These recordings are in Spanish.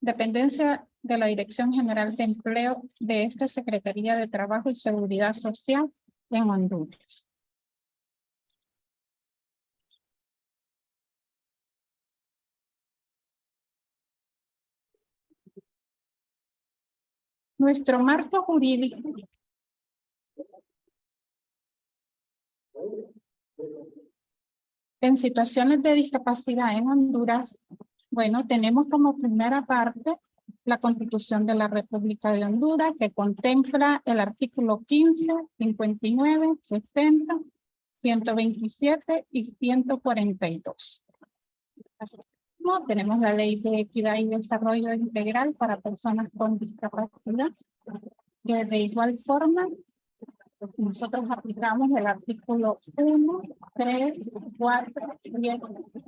dependencia de la Dirección General de Empleo de esta Secretaría de Trabajo y Seguridad Social en Honduras. Nuestro marco jurídico en situaciones de discapacidad en Honduras, bueno, tenemos como primera parte la Constitución de la República de Honduras, que contempla el artículo 15, 59, 60, 127 y 142. No, tenemos la Ley de Equidad y Desarrollo Integral para personas con discapacidad, que de igual forma nosotros aplicamos el artículo 1, 3, 4, 10,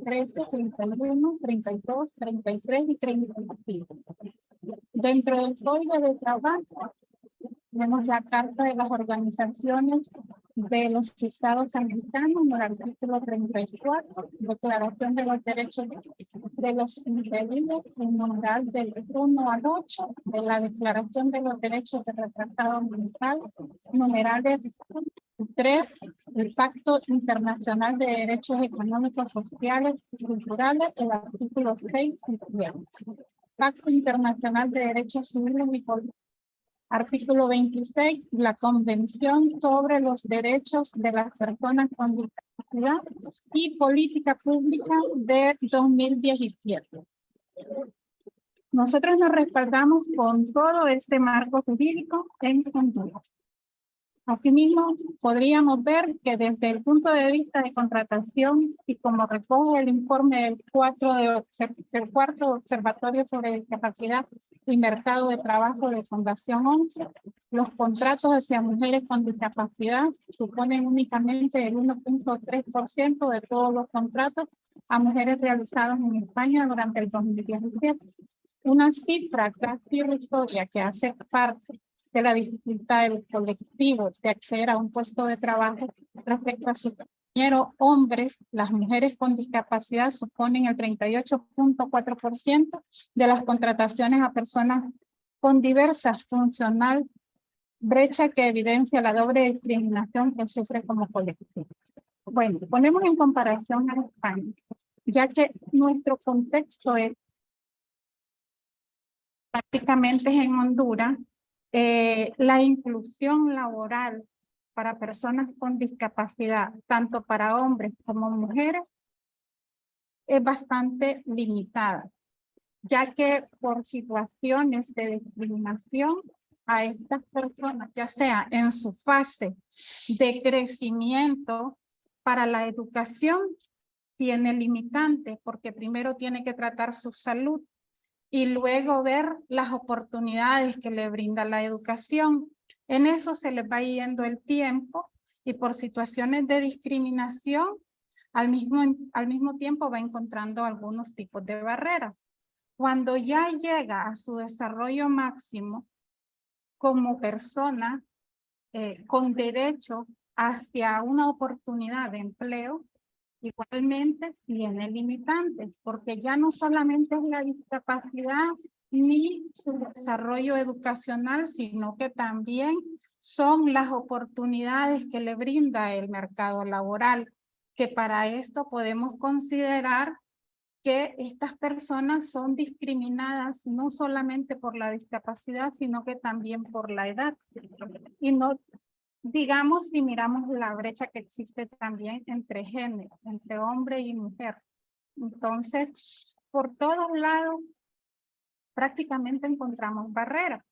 13, 31, 32, 33 y 35. Dentro del Código de Trabajo tenemos la Carta de las Organizaciones de los Estados Americanos en el artículo 34, Declaración de los Derechos de los Individuos, en numeral del 1 al 8, de la Declaración de los Derechos de Retrasados Mentales, numeral del 3, el Pacto Internacional de Derechos Económicos, Sociales y Culturales, el artículo 6 y 7. Pacto Internacional de Derechos Civiles y Políticos. Artículo 26, la Convención sobre los Derechos de las Personas con Discapacidad y Política Pública de 2017. Nosotros nos respaldamos con todo este marco jurídico en Honduras. Asimismo, podríamos ver que desde el punto de vista de contratación y como recoge el informe del cuarto Observatorio sobre Discapacidad y Mercado de Trabajo de Fundación 11, los contratos hacia mujeres con discapacidad suponen únicamente el 1.3% de todos los contratos a mujeres realizados en España durante el 2017. Una cifra casi irrisoria que hace parte de la dificultad del colectivo de acceder a un puesto de trabajo respecto a sus compañeros hombres. Las mujeres con discapacidad suponen el 38.4% de las contrataciones a personas con diversas funcional, brecha que evidencia la doble discriminación que sufre como colectivo. Bueno, ponemos en comparación a España, ya que nuestro contexto es prácticamente en Honduras. La inclusión laboral para personas con discapacidad, tanto para hombres como mujeres, es bastante limitada, ya que por situaciones de discriminación a estas personas, ya sea en su fase de crecimiento para la educación, tiene limitantes, porque primero tiene que tratar su salud y luego ver las oportunidades que le brinda la educación. En eso se les va yendo el tiempo y por situaciones de discriminación al mismo tiempo va encontrando algunos tipos de barreras. Cuando ya llega a su desarrollo máximo como persona con derecho hacia una oportunidad de empleo, igualmente tiene limitantes, porque ya no solamente es la discapacidad ni su desarrollo educacional, sino que también son las oportunidades que le brinda el mercado laboral, que para esto podemos considerar que estas personas son discriminadas no solamente por la discapacidad, sino que también por la edad. Y no, digamos, si miramos la brecha que existe también entre género, entre hombre y mujer. Entonces, por todos lados, prácticamente encontramos barreras.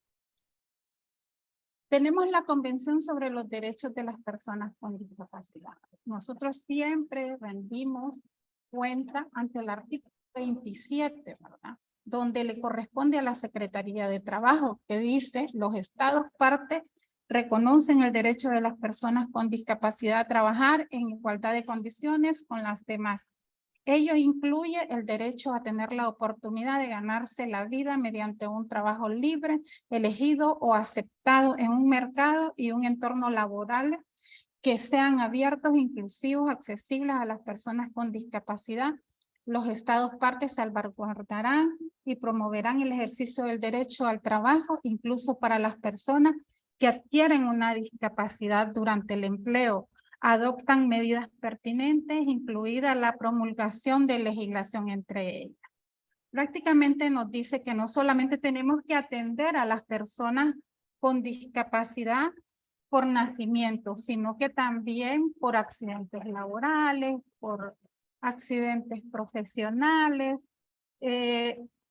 Tenemos la Convención sobre los Derechos de las Personas con Discapacidad. Nosotros siempre rendimos cuenta ante el artículo 27, ¿verdad?, donde le corresponde a la Secretaría de Trabajo, que dice: los estados partes reconocen el derecho de las personas con discapacidad a trabajar en igualdad de condiciones con las demás. Ello incluye el derecho a tener la oportunidad de ganarse la vida mediante un trabajo libre, elegido o aceptado en un mercado y un entorno laboral que sean abiertos, inclusivos, accesibles a las personas con discapacidad, Los estados partes salvaguardarán y promoverán el ejercicio del derecho al trabajo, incluso para las personas que adquieren una discapacidad durante el empleo. Adoptan medidas pertinentes, incluida la promulgación de legislación entre ellas. Prácticamente nos dice que no solamente tenemos que atender a las personas con discapacidad por nacimiento, sino que también por accidentes laborales, por accidentes profesionales,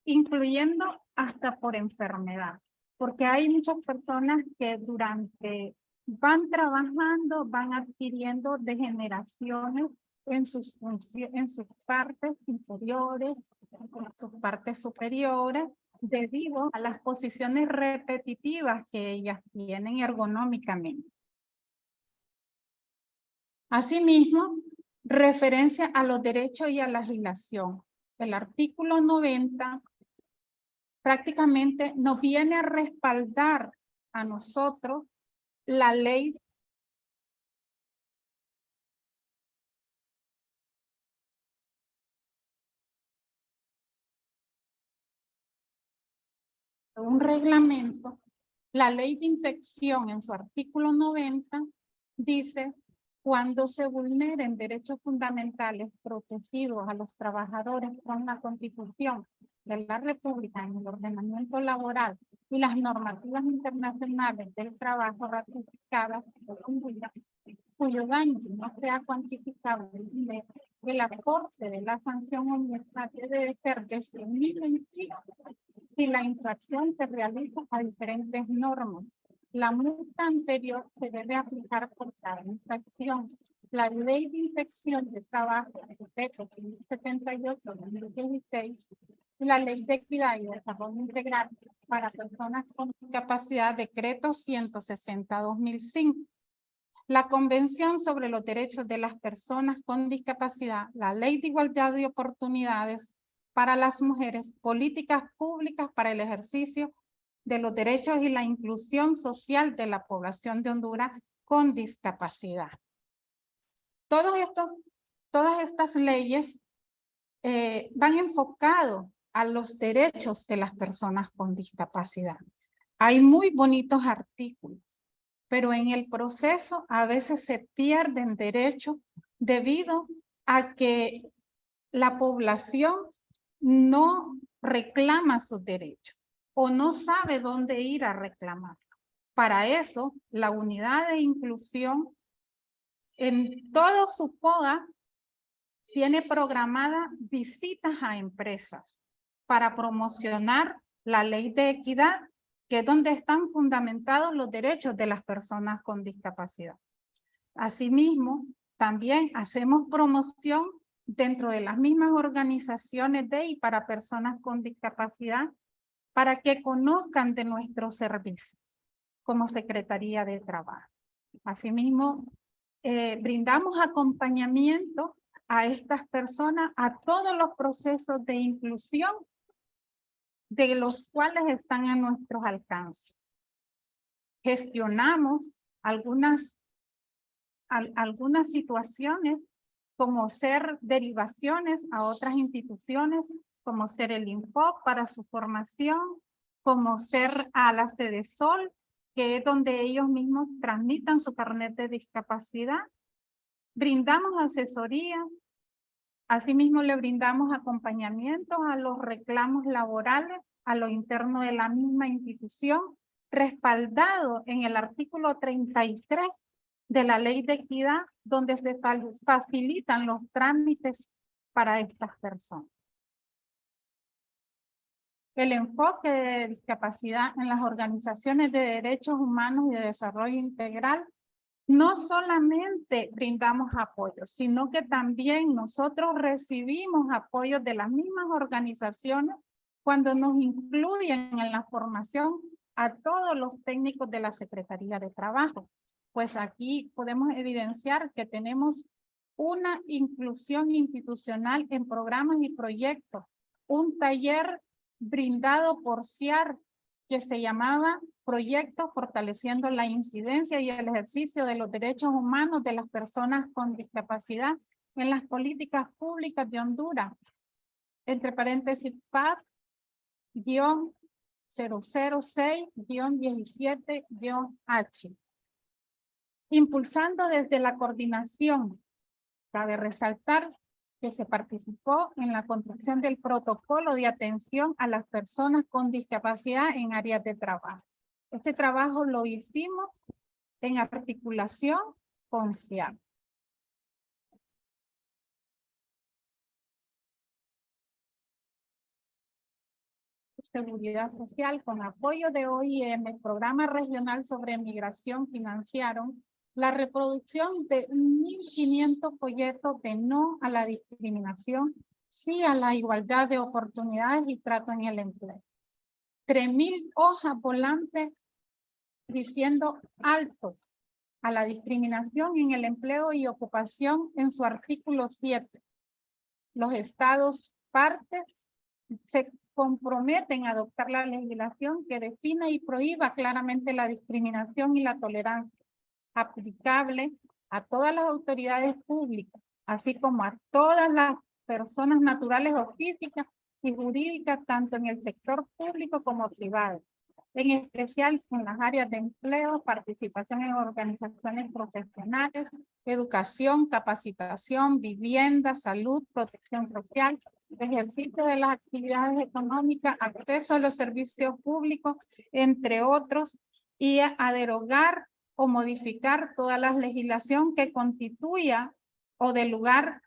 incluyendo hasta por enfermedad. Porque hay muchas personas que van trabajando, van adquiriendo degeneraciones en sus partes inferiores, en sus partes superiores, debido a las posiciones repetitivas que ellas tienen ergonómicamente. Asimismo, referencia a los derechos y a la legislación. El artículo 90 prácticamente nos viene a respaldar a nosotros la ley un reglamento. La ley de inspección en su artículo 90 dice: cuando se vulneren derechos fundamentales protegidos a los trabajadores con la Constitución de la República en el ordenamiento laboral y las normativas internacionales del trabajo ratificadas, cuyo daño no sea cuantificable, el aporte de la sanción administrativa debe ser definido en sí si la infracción se realiza a diferentes normas. La multa anterior se debe aplicar por cada infracción. La ley de inspección de trabajo, decreto 78/2016, y la ley de equidad y desarrollo integral para personas con discapacidad, decreto 160/2005. La Convención sobre los Derechos de las Personas con Discapacidad, la Ley de Igualdad de Oportunidades para las Mujeres, políticas públicas para el ejercicio de los derechos y la inclusión social de la población de Honduras con discapacidad. Todas estas leyes van enfocados a los derechos de las personas con discapacidad. Hay muy bonitos artículos, pero en el proceso a veces se pierden derechos debido a que la población no reclama sus derechos o no sabe dónde ir a reclamar. Para eso, la unidad de inclusión en todo su POA tiene programada visitas a empresas para promocionar la ley de equidad, que es donde están fundamentados los derechos de las personas con discapacidad. Asimismo, también hacemos promoción dentro de las mismas organizaciones de y para personas con discapacidad para que conozcan de nuestros servicios como Secretaría de Trabajo. Asimismo, brindamos acompañamiento a estas personas a todos los procesos de inclusión de los cuales están a nuestros alcances. Gestionamos algunas situaciones como ser derivaciones a otras instituciones, como ser el INFOP para su formación, como ser a la Cedesol, que es donde ellos mismos transmitan su carnet de discapacidad. Brindamos asesoría. Asimismo, le brindamos acompañamiento a los reclamos laborales a lo interno de la misma institución, respaldado en el artículo 33 de la Ley de Equidad, donde se facilitan los trámites para estas personas. El enfoque de discapacidad en las organizaciones de derechos humanos y de desarrollo integral. No solamente brindamos apoyo, sino que también nosotros recibimos apoyo de las mismas organizaciones cuando nos incluyen en la formación a todos los técnicos de la Secretaría de Trabajo. Pues aquí podemos evidenciar que tenemos una inclusión institucional en programas y proyectos. Un taller brindado por CIAR que se llamaba Proyecto Fortaleciendo la Incidencia y el Ejercicio de los Derechos Humanos de las Personas con Discapacidad en las Políticas Públicas de Honduras, entre paréntesis, PAD-006-17-H. Impulsando desde la coordinación. Cabe resaltar que se participó en la construcción del protocolo de atención a las personas con discapacidad en áreas de trabajo. Este trabajo lo hicimos en articulación con SIAP. Seguridad Social, con apoyo de OIM, Programa Regional sobre Migración, financiaron la reproducción de 1.500 folletos de no a la discriminación, sí a la igualdad de oportunidades y trato en el empleo. 3.000 hojas volantes diciendo alto a la discriminación en el empleo y ocupación en su artículo 7. Los estados partes se comprometen a adoptar la legislación que defina y prohíba claramente la discriminación y la tolerancia aplicable a todas las autoridades públicas, así como a todas las personas naturales o físicas y jurídicas, tanto en el sector público como privado, en especial en las áreas de empleo, participación en organizaciones profesionales, educación, capacitación, vivienda, salud, protección social, ejercicio de las actividades económicas, acceso a los servicios públicos, entre otros, y a derogar o modificar toda la legislación que constituya o dé lugar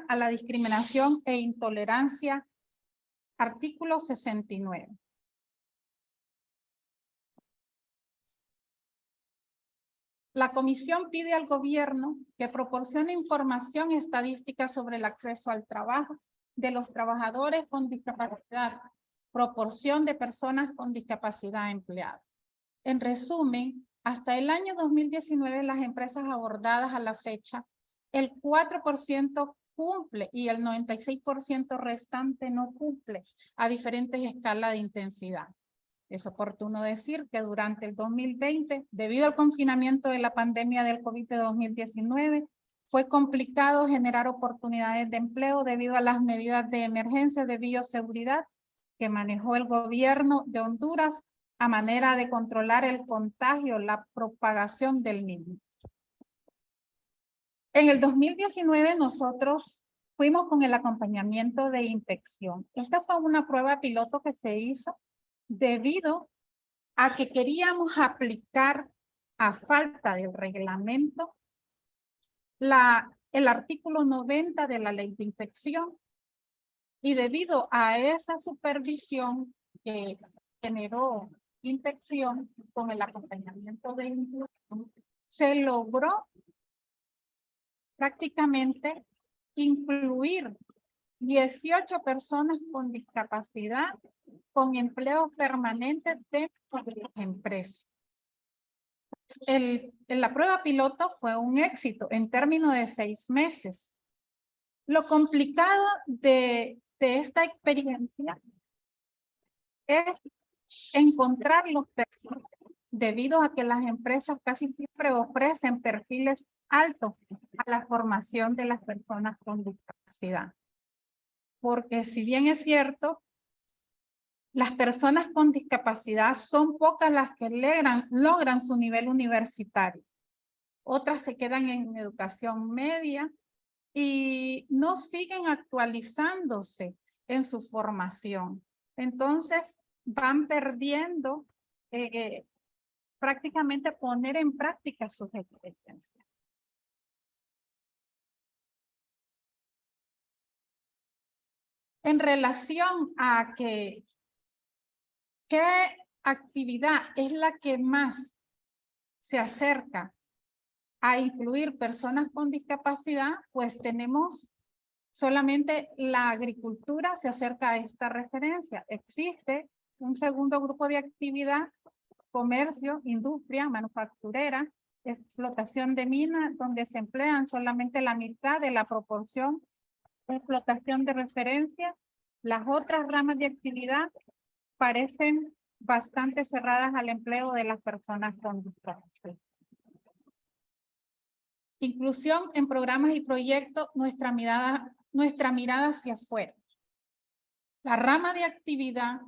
a la discriminación e intolerancia. Artículo 69. La comisión pide al gobierno que proporcione información estadística sobre el acceso al trabajo de los trabajadores con discapacidad, proporción de personas con discapacidad empleadas. En resumen, hasta el año 2019, las empresas abordadas a la fecha, el 4% cumple y el 96% restante no cumple a diferentes escalas de intensidad. Es oportuno decir que durante el 2020, debido al confinamiento de la pandemia del COVID de 2019, fue complicado generar oportunidades de empleo debido a las medidas de emergencia de bioseguridad que manejó el gobierno de Honduras a manera de controlar el contagio, la propagación del mismo. En el 2019 nosotros fuimos con el acompañamiento de inspección. Esta fue una prueba piloto que se hizo debido a que queríamos aplicar a falta del reglamento el artículo 90 de la ley de inspección, y debido a esa supervisión que generó inspección con el acompañamiento de inclusión, se logró prácticamente incluir 18 personas con discapacidad con empleo permanente dentro de las empresas. La prueba piloto fue un éxito en términos de 6 meses. Lo complicado de esta experiencia es encontrar los perfiles, debido a que las empresas casi siempre ofrecen perfiles altos a la formación de las personas con discapacidad. Porque si bien es cierto, las personas con discapacidad son pocas las que logran su nivel universitario. Otras se quedan en educación media y no siguen actualizándose en su formación. Entonces van perdiendo prácticamente poner en práctica sus experiencias. En relación a qué actividad es la que más se acerca a incluir personas con discapacidad, pues tenemos solamente la agricultura se acerca a esta referencia. Existe un segundo grupo de actividad, comercio, industria, manufacturera, explotación de minas, donde se emplean solamente la mitad de la proporción de explotación de referencia. Las otras ramas de actividad parecen bastante cerradas al empleo de las personas con discapacidad. Inclusión en programas y proyectos, nuestra mirada nuestra mirada hacia afuera. La rama de actividad,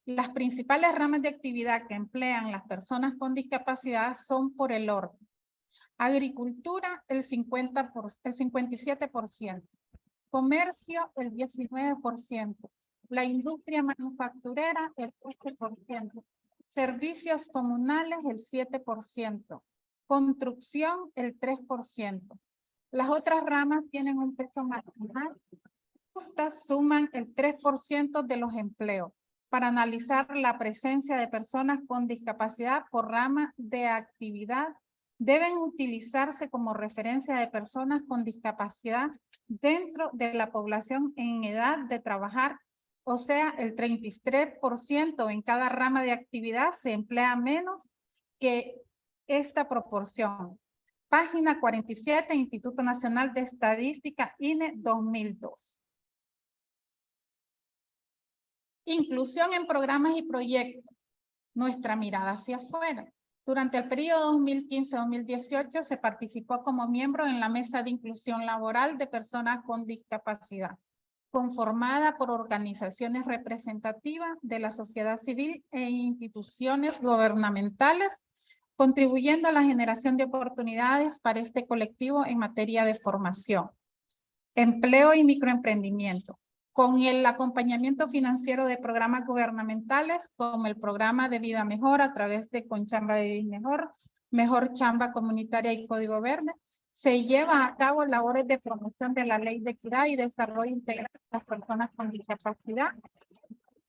las principales ramas de actividad que emplean las personas con discapacidad son por el orden. Agricultura, el 57%. Comercio, el 19%. La industria manufacturera, el 13%. Servicios comunales, el 7%. Construcción, el 3%. Las otras ramas tienen un peso marginal. Justas suman el 3% de los empleos. Para analizar la presencia de personas con discapacidad por rama de actividad, deben utilizarse como referencia de personas con discapacidad dentro de la población en edad de trabajar, o sea, el 33% en cada rama de actividad se emplea menos que esta proporción. Página 47, Instituto Nacional de Estadística, INE 2002. Inclusión en programas y proyectos. Nuestra mirada hacia afuera. Durante el periodo 2015-2018 se participó como miembro en la Mesa de Inclusión Laboral de Personas con Discapacidad, conformada por organizaciones representativas de la sociedad civil e instituciones gubernamentales, contribuyendo a la generación de oportunidades para este colectivo en materia de formación, empleo y microemprendimiento, con el acompañamiento financiero de programas gubernamentales como el programa de Vida Mejor a través de Conchamba Vivir Mejor, Mejor Chamba Comunitaria y Código Verde. Se lleva a cabo labores de promoción de la Ley de Equidad y Desarrollo Integral de las personas con discapacidad.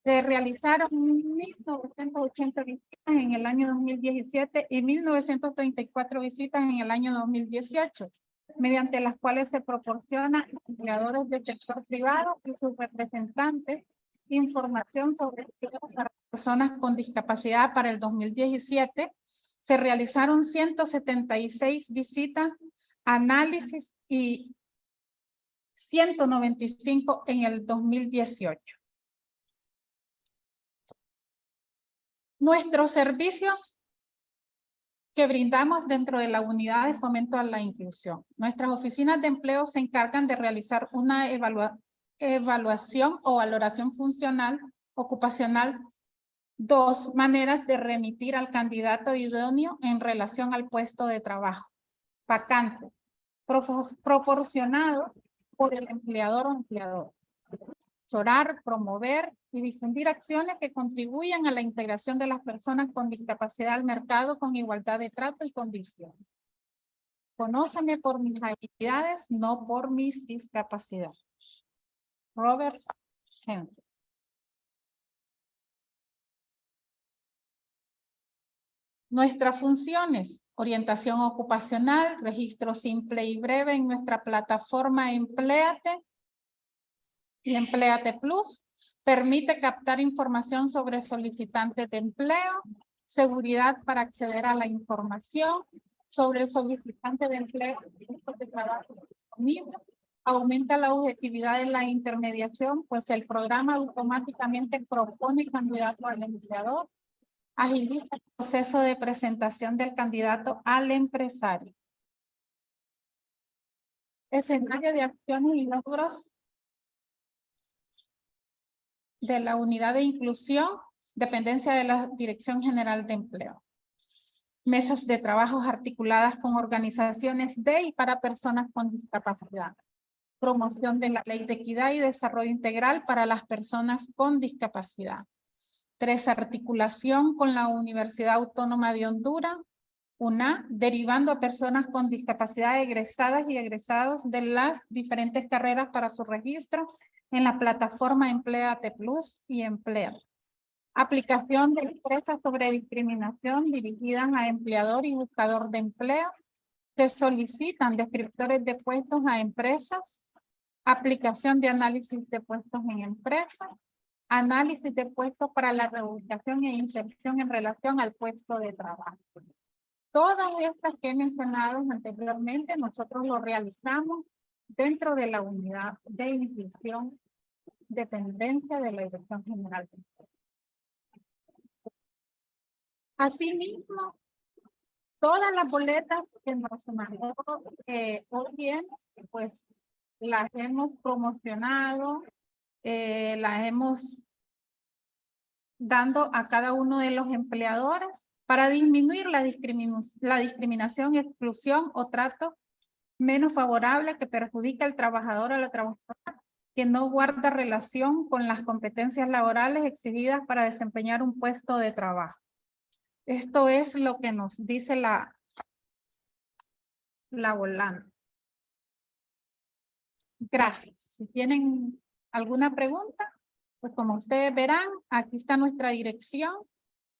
Se realizaron 1.980 visitas en el año 2017 y 1.934 visitas en el año 2018, mediante las cuales se proporciona a empleadores del sector privado y sus representantes información sobre para personas con discapacidad. Para el 2017 se realizaron 176 visitas, análisis y 195 en el 2018. Nuestros servicios que brindamos dentro de la unidad de fomento a la inclusión. Nuestras oficinas de empleo se encargan de realizar una evaluación o valoración funcional ocupacional. Dos maneras de remitir al candidato idóneo en relación al puesto de trabajo. Vacante, proporcionado por el empleador o empleador. Asesorar, promover y difundir acciones que contribuyan a la integración de las personas con discapacidad al mercado con igualdad de trato y condiciones. Conóceme por mis habilidades, no por mis discapacidades. Robert Henry. Nuestras funciones: orientación ocupacional, registro simple y breve en nuestra plataforma Empléate y Empléate Plus. Permite captar información sobre solicitantes de empleo, seguridad para acceder a la información sobre el solicitante de empleo, de trabajo disponible. Aumenta la objetividad de la intermediación, pues el programa automáticamente propone candidato al empleador. Agiliza el proceso de presentación del candidato al empresario. Escenario de acciones y logros de la unidad de inclusión, dependencia de la Dirección General de Empleo. Mesas de trabajos articuladas con organizaciones de y para personas con discapacidad. Promoción de la Ley de Equidad y Desarrollo Integral para las personas con discapacidad. 3. Articulación con la Universidad Autónoma de Honduras, UNA, derivando a personas con discapacidad egresadas y egresados de las diferentes carreras para su registro en la plataforma Empléate Plus y Emplea. Aplicación de empresas sobre discriminación dirigidas a empleador y buscador de empleo. Se solicitan descriptores de puestos a empresas. Aplicación de análisis de puestos en empresas. Análisis de puestos para la reubicación e inserción en relación al puesto de trabajo. Todas estas que he mencionado anteriormente, nosotros lo realizamos dentro de la unidad de inclusión, dependencia de la Dirección General de Empleo. Asimismo, todas las boletas que nos mandó hoy bien, pues las hemos promocionado, las hemos dando a cada uno de los empleadores para disminuir la discriminación, exclusión o trato menos favorable que perjudica al trabajador o a la trabajadora que no guarda relación con las competencias laborales exigidas para desempeñar un puesto de trabajo. Esto es lo que nos dice la volante. Gracias. Si tienen alguna pregunta, pues como ustedes verán, aquí está nuestra dirección.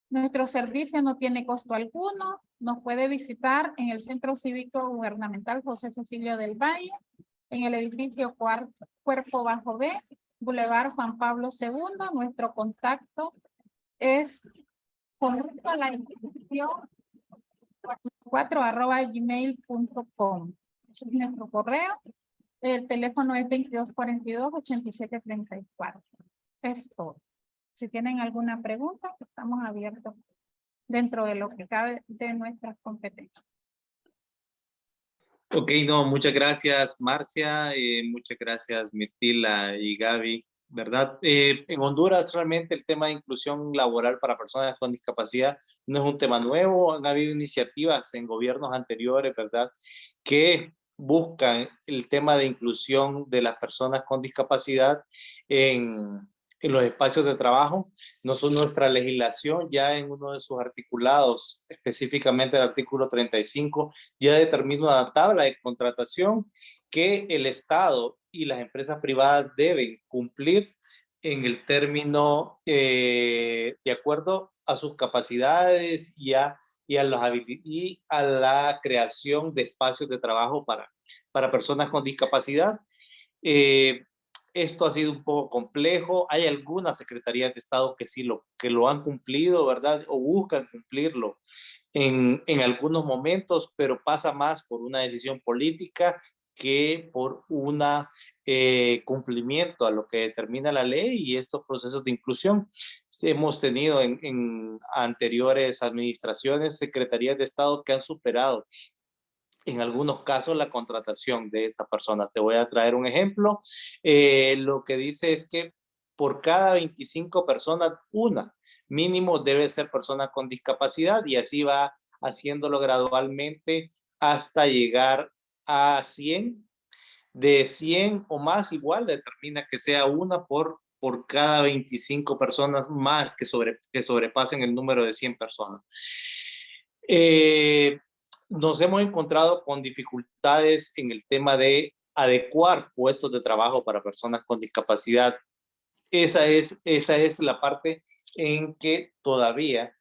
Nuestro servicio no tiene costo alguno. Nos puede visitar en el Centro Cívico Gubernamental José Cecilio del Valle, en el edificio Cuerpo Bajo B, Boulevard Juan Pablo II. Nuestro contacto es correcto a la institución 4@gmail.com. Ese es nuestro correo. El teléfono es 2242-8734. Es todo. Si tienen alguna pregunta, estamos abiertos dentro de lo que cabe de nuestras competencias. Ok, no, muchas gracias Marcia, muchas gracias Mirtila y Gaby, ¿verdad? En Honduras realmente el tema de inclusión laboral para personas con discapacidad no es un tema nuevo, han habido iniciativas en gobiernos anteriores, ¿verdad? Que buscan el tema de inclusión de las personas con discapacidad en los espacios de trabajo. Nuestra legislación ya en uno de sus articulados, específicamente el artículo 35, ya determina una tabla de contratación que el Estado y las empresas privadas deben cumplir en el término de acuerdo a sus capacidades y a la creación de espacios de trabajo para personas con discapacidad. Esto ha sido un poco complejo. Hay algunas secretarías de Estado que sí lo han cumplido, ¿verdad? O buscan cumplirlo en algunos momentos, pero pasa más por una decisión política que por un cumplimiento a lo que determina la ley y estos procesos de inclusión. Hemos tenido en anteriores administraciones secretarías de Estado que han superado en algunos casos la contratación de estas personas. Te voy a traer un ejemplo. Lo que dice es que por cada 25 personas, una mínimo debe ser persona con discapacidad y así va haciéndolo gradualmente hasta llegar a 100. De 100 o más igual determina que sea una por cada 25 personas más que sobrepasen el número de 100 personas. Nos hemos encontrado con dificultades en el tema de adecuar puestos de trabajo para personas con discapacidad. Esa es la parte en que todavía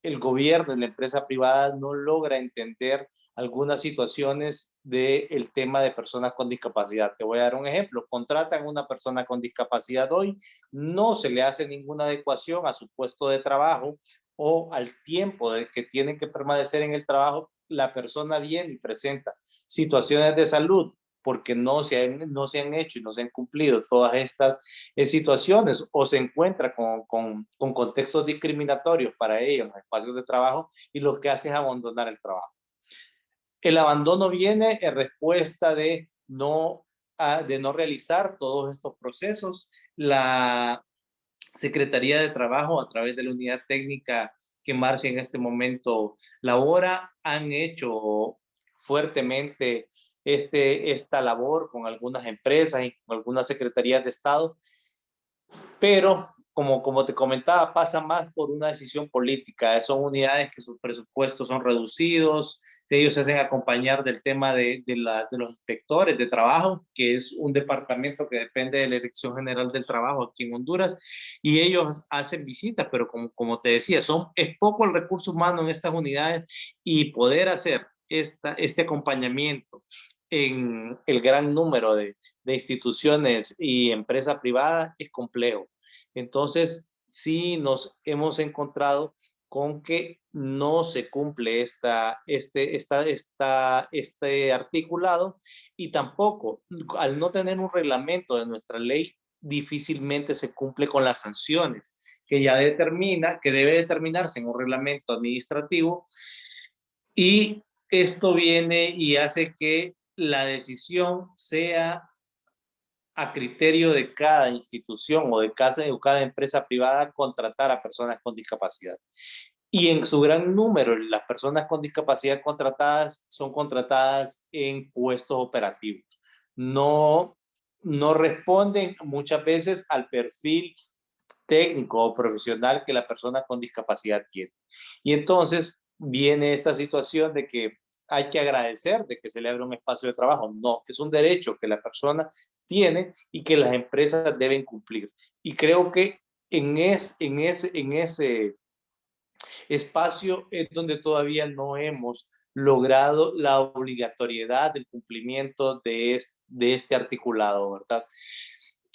el gobierno y la empresa privada no logra entender algunas situaciones del tema de personas con discapacidad. Te voy a dar un ejemplo. Contratan a una persona con discapacidad hoy, no se le hace ninguna adecuación a su puesto de trabajo o al tiempo de que tienen que permanecer en el trabajo. La persona viene y presenta situaciones de salud porque no se han hecho y no se han cumplido todas estas situaciones o se encuentra con contextos discriminatorios para ellos en los espacios de trabajo y lo que hace es abandonar el trabajo. El abandono viene en respuesta de no realizar todos estos procesos. La Secretaría de Trabajo, a través de la unidad técnica que Marcia en este momento labora, han hecho fuertemente esta labor con algunas empresas y con algunas secretarías de Estado, pero como te comentaba, pasa más por una decisión política. Son unidades que sus presupuestos son reducidos, ellos se hacen acompañar del tema de los inspectores de trabajo, que es un departamento que depende de la Dirección General del Trabajo aquí en Honduras, y ellos hacen visitas, pero como te decía, es poco el recurso humano en estas unidades y poder hacer este acompañamiento en el gran número de instituciones y empresas privadas es complejo. Entonces, sí nos hemos encontrado con que no se cumple este articulado y tampoco, al no tener un reglamento de nuestra ley, difícilmente se cumple con las sanciones que debe determinarse en un reglamento administrativo, y esto viene y hace que la decisión sea a criterio de cada institución o de cada empresa privada contratar a personas con discapacidad. Y en su gran número, las personas con discapacidad contratadas son contratadas en puestos operativos. No responden muchas veces al perfil técnico o profesional que la persona con discapacidad tiene. Y entonces viene esta situación de que hay que agradecer de que se le abra un espacio de trabajo. No, es un derecho que la persona tiene y que las empresas deben cumplir. Y creo que en ese espacio es donde todavía no hemos logrado la obligatoriedad del cumplimiento de este articulado, ¿verdad?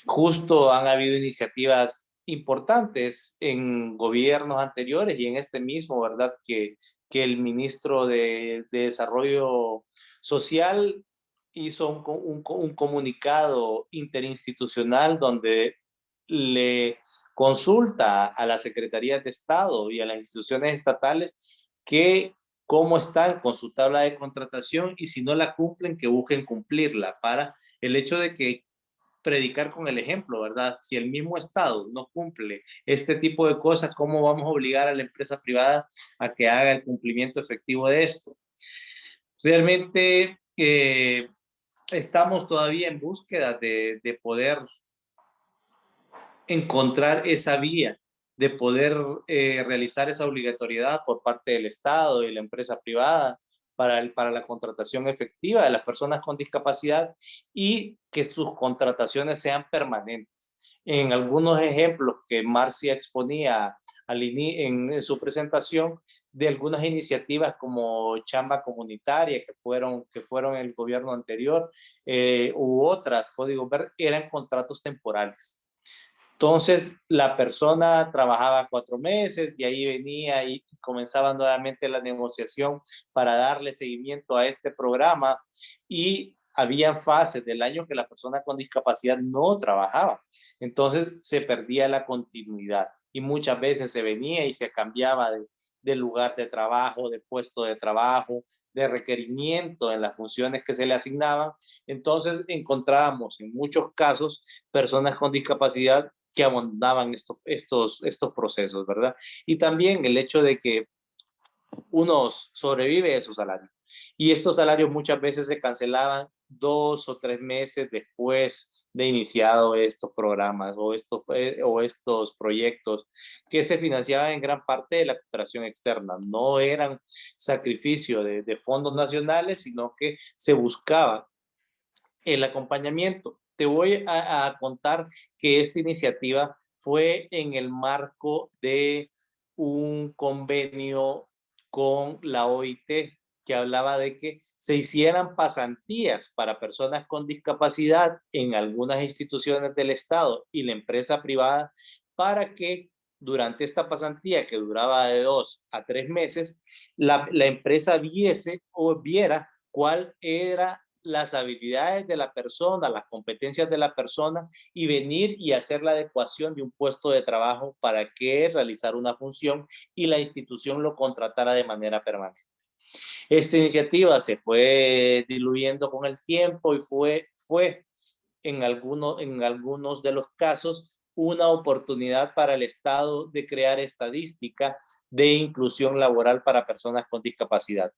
Justo han habido iniciativas importantes en gobiernos anteriores y en este mismo, ¿verdad? Que el ministro de Desarrollo Social hizo un comunicado interinstitucional donde le consulta a las secretarías de Estado y a las instituciones estatales que cómo están con su tabla de contratación y si no la cumplen, que busquen cumplirla para el hecho de que predicar con el ejemplo, ¿verdad? Si el mismo Estado no cumple este tipo de cosas, ¿cómo vamos a obligar a la empresa privada a que haga el cumplimiento efectivo de esto? Realmente estamos todavía en búsqueda de poder encontrar esa vía, de poder realizar esa obligatoriedad por parte del Estado y la empresa privada para la contratación efectiva de las personas con discapacidad y que sus contrataciones sean permanentes. En algunos ejemplos que Marcia exponía en su presentación, de algunas iniciativas como Chamba Comunitaria, que fueron el gobierno anterior, u otras, Código Verde, eran contratos temporales. Entonces, la persona trabajaba 4 meses y ahí venía y comenzaba nuevamente la negociación para darle seguimiento a este programa y había fases del año que la persona con discapacidad no trabajaba. Entonces, se perdía la continuidad y muchas veces se venía y se cambiaba de lugar de trabajo, de puesto de trabajo, de requerimiento en las funciones que se le asignaban. Entonces, encontrábamos en muchos casos personas con discapacidad que abandonaban estos procesos, ¿verdad? Y también el hecho de que uno sobrevive de su salario. Y estos salarios muchas veces se cancelaban 2 o 3 meses después de iniciado estos programas o estos proyectos que se financiaban en gran parte de la cooperación externa. No eran sacrificio de fondos nacionales, sino que se buscaba el acompañamiento. Te voy a contar que esta iniciativa fue en el marco de un convenio con la OIT que hablaba de que se hicieran pasantías para personas con discapacidad en algunas instituciones del Estado y la empresa privada para que durante esta pasantía que duraba de 2 a 3 meses, la empresa viera cuál era las habilidades de la persona, las competencias de la persona y venir y hacer la adecuación de un puesto de trabajo para que realizar una función y la institución lo contratara de manera permanente. Esta iniciativa se fue diluyendo con el tiempo y fue en algunos de los casos una oportunidad para el Estado de crear estadística de inclusión laboral para personas con discapacidad.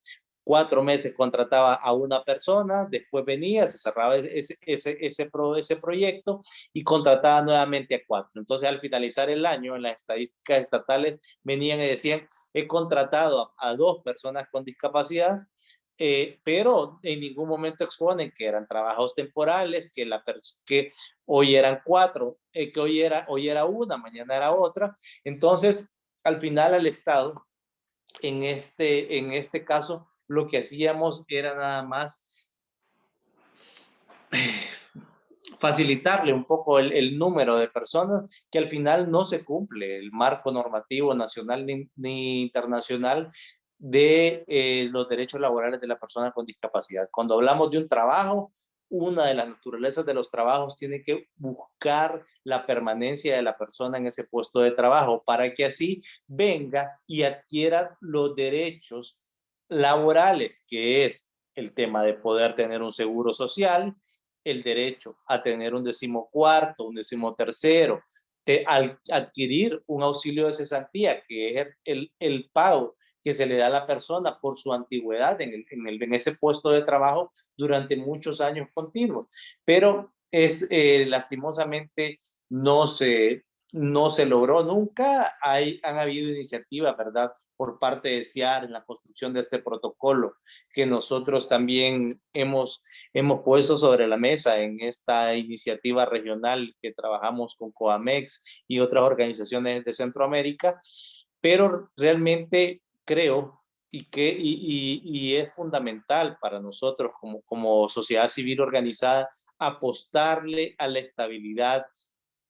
4 meses contrataba a una persona, después venía, se cerraba ese proyecto y contrataba nuevamente a 4. Entonces, al finalizar el año, en las estadísticas estatales venían y decían, he contratado a 2 personas con discapacidad, pero en ningún momento exponen que eran trabajos temporales, que hoy eran 4, que hoy era una, mañana era otra. Entonces, al final al Estado, en este caso, lo que hacíamos era nada más facilitarle un poco el número de personas que al final no se cumple el marco normativo nacional ni internacional de los derechos laborales de la persona con discapacidad. Cuando hablamos de un trabajo, una de las naturalezas de los trabajos tiene que buscar la permanencia de la persona en ese puesto de trabajo para que así venga y adquiera los derechos laborales, que es el tema de poder tener un seguro social, el derecho a tener un 14º, un 13º, al adquirir un auxilio de cesantía, que es el pago que se le da a la persona por su antigüedad en ese puesto de trabajo durante muchos años continuos. Pero lastimosamente no se logró nunca. Han habido iniciativas, ¿verdad?, por parte de CIAR en la construcción de este protocolo, que nosotros también hemos puesto sobre la mesa en esta iniciativa regional que trabajamos con COAMEX y otras organizaciones de Centroamérica, pero realmente creo y es fundamental para nosotros como sociedad civil organizada apostarle a la estabilidad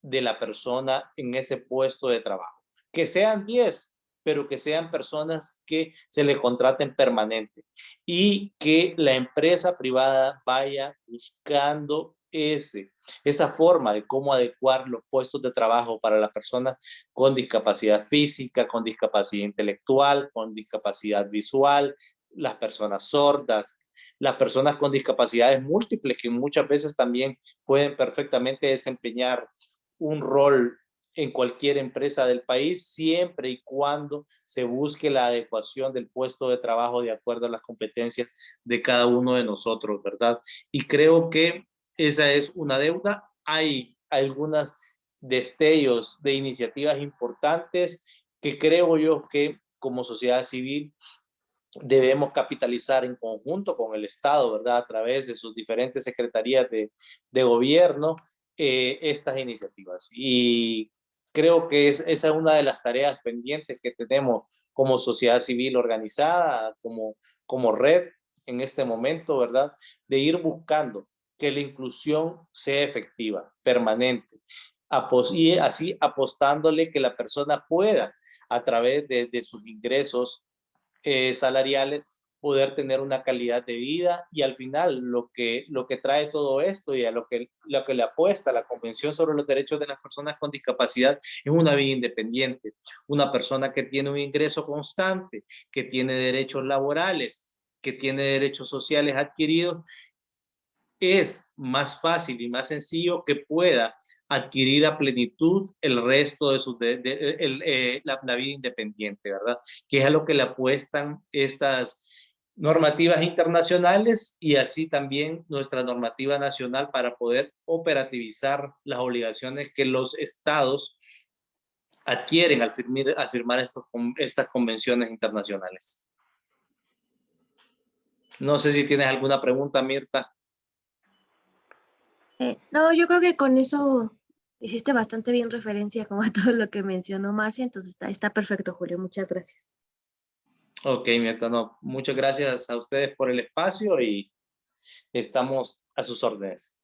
de la persona en ese puesto de trabajo. Que sean 10, pero que sean personas que se le contraten permanente y que la empresa privada vaya buscando esa forma de cómo adecuar los puestos de trabajo para las personas con discapacidad física, con discapacidad intelectual, con discapacidad visual, las personas sordas, las personas con discapacidades múltiples, que muchas veces también pueden perfectamente desempeñar un rol en cualquier empresa del país, siempre y cuando se busque la adecuación del puesto de trabajo de acuerdo a las competencias de cada uno de nosotros, ¿verdad? Y creo que esa es una deuda. Hay algunos destellos de iniciativas importantes que creo yo que como sociedad civil debemos capitalizar en conjunto con el Estado, ¿verdad?, a través de sus diferentes secretarías de gobierno, estas iniciativas. Y creo que esa es una de las tareas pendientes que tenemos como sociedad civil organizada, como red en este momento, ¿verdad?, de ir buscando que la inclusión sea efectiva, permanente, y así apostándole que la persona pueda, a través de sus ingresos salariales, poder tener una calidad de vida. Y al final lo que trae todo esto y a lo que le apuesta la Convención sobre los Derechos de las Personas con Discapacidad es una vida independiente, una persona que tiene un ingreso constante, que tiene derechos laborales, que tiene derechos sociales adquiridos. Es más fácil y más sencillo que pueda adquirir a plenitud el resto de la vida independiente, ¿verdad? Que es a lo que le apuestan estas normativas internacionales y así también nuestra normativa nacional para poder operativizar las obligaciones que los estados adquieren al firmar estas convenciones internacionales. No sé si tienes alguna pregunta, Mirta. No, yo creo que con eso hiciste bastante bien referencia como a todo lo que mencionó Marcia, entonces está perfecto, Julio, muchas gracias. Ok, Mirta, no, muchas gracias a ustedes por el espacio y estamos a sus órdenes.